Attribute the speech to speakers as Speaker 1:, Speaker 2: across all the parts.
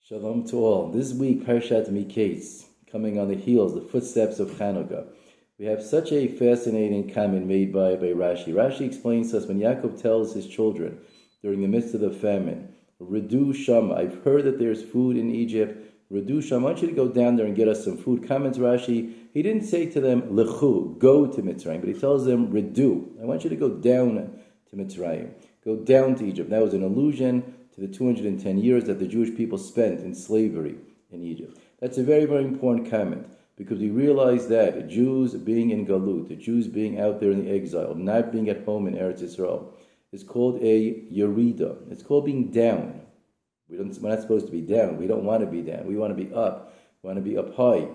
Speaker 1: Shalom to all. This week, Parashat Mikeitz, coming on the heels, the footsteps of Chanukah. We have such a fascinating comment made by Rashi. Rashi explains to us when Yaakov tells his children during the midst of the famine, Redu Shama, I've heard that there's food in Egypt. Redu Shama, I want you to go down there and get us some food. Comments Rashi, he didn't say to them, Lechu, go to Mitzrayim, but he tells them, Redu, I want you to go down to Mitzrayim. Go down to Egypt. That was an allusion to the 210 years that the Jewish people spent in slavery in Egypt. That's a very, very important comment because we realize that the Jews being in Galut, the Jews being out there in the exile, not being at home in Eretz Yisrael, is called a Yerida. It's called being down. We're not supposed to be down. We don't want to be down. We want to be up. We want to be up high.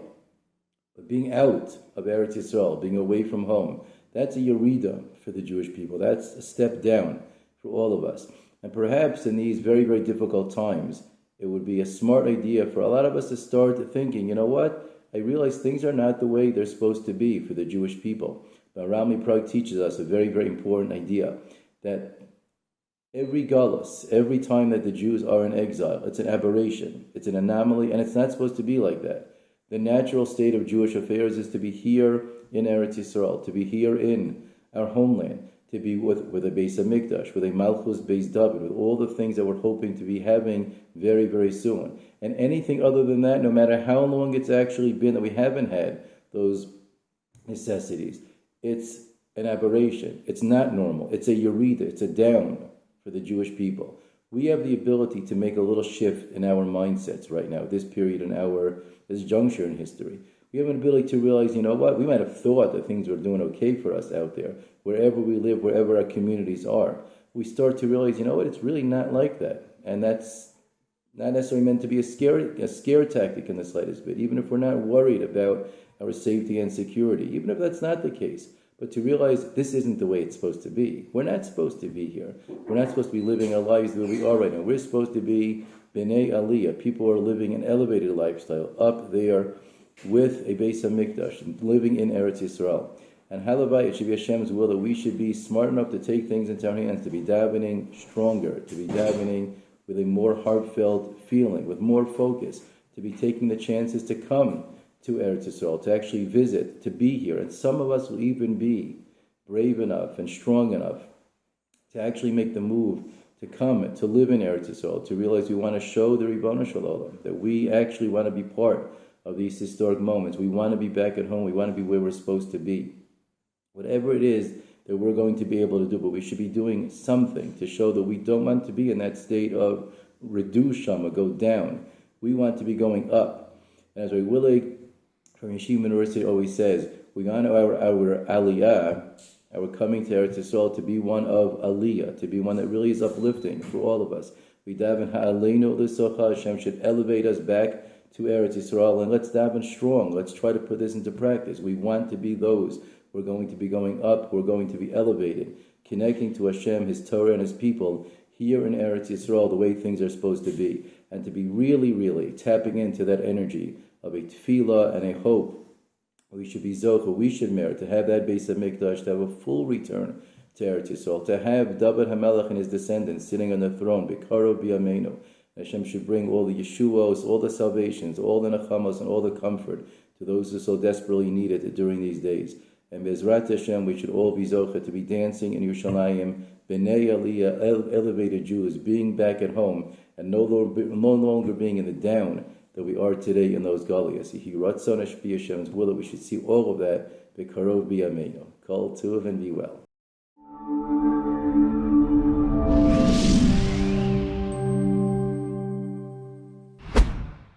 Speaker 1: But being out of Eretz Yisrael, being away from home, that's a Yerida for the Jewish people. That's a step down for all of us. And perhaps in these very, very difficult times, it would be a smart idea for a lot of us to start thinking, you know what? I realize things are not the way they're supposed to be for the Jewish people. But Rami Prag teaches us a very, very important idea that every galus, every time that the Jews are in exile, it's an aberration, it's an anomaly, and it's not supposed to be like that. The natural state of Jewish affairs is to be here in Eretz Yisrael, to be here in our homeland, to be with a Beis Hamikdash, with a Malchus Beis David, with all the things that we're hoping to be having very, very soon. And anything other than that, no matter how long it's actually been that we haven't had those necessities, it's an aberration. It's not normal. It's a yerida. It's a down for the Jewish people. We have the ability to make a little shift in our mindsets right now, this period in this juncture in history. We have an ability to realize, you know what, we might have thought that things were doing okay for us out there, wherever we live, wherever our communities are. We start to realize, you know what, it's really not like that. And that's not necessarily meant to be a scare tactic in the slightest bit, even if we're not worried about our safety and security, even if that's not the case. But to realize this isn't the way it's supposed to be. We're not supposed to be here. We're not supposed to be living our lives the way we are right now. We're supposed to be B'nai Aliyah. People are living an elevated lifestyle up there with a Beis Hamikdash, living in Eretz Yisrael. And halavai, it should be Hashem's will that we should be smart enough to take things into our hands, to be davening stronger, to be davening with a more heartfelt feeling, with more focus, to be taking the chances to come to Eretz Yisrael, to actually visit, to be here. And some of us will even be brave enough and strong enough to actually make the move to come, to live in Eretz Yisrael, to realize we want to show the Ribono Shel Olam, that we actually want to be part of these historic moments. We want to be back at home. We want to be where we're supposed to be. Whatever it is that we're going to be able to do, but we should be doing something to show that we don't want to be in that state of redu shama, go down. We want to be going up. And as Rabbi Willig from Yeshiva University always says, we want our aliyah, our coming to Eretz Yisrael, to be one of aliyah, to be one that really is uplifting for all of us. We daven ha'aleinu l'socha, Hashem should elevate us back to Eretz Yisrael, and let's daven strong. Let's try to put this into practice. We want to be those. We're going to be going up. We're going to be elevated, connecting to Hashem, His Torah, and His people here in Eretz Yisrael the way things are supposed to be, and to be really, really tapping into that energy of a tefillah and a hope. We should be zocha. We should merit to have that Beis Hamikdash, to have a full return to Eretz Yisrael, to have David HaMelech and his descendants sitting on the throne, B'karov B'yameinu. Hashem should bring all the Yeshuos, all the salvations, all the Nachamos, and all the comfort to those who so desperately need it during these days. And Bezrat Hashem, we should all be zocha to be dancing in Yerushalayim, B'nai Aliyah, elevated Jews, being back at home, and no longer being in the down that we are today in those galiyas. He Ratzon Hashpi Hashem's will that we should see all of that, B'karov B'yameinu. Kol Tuv and be well.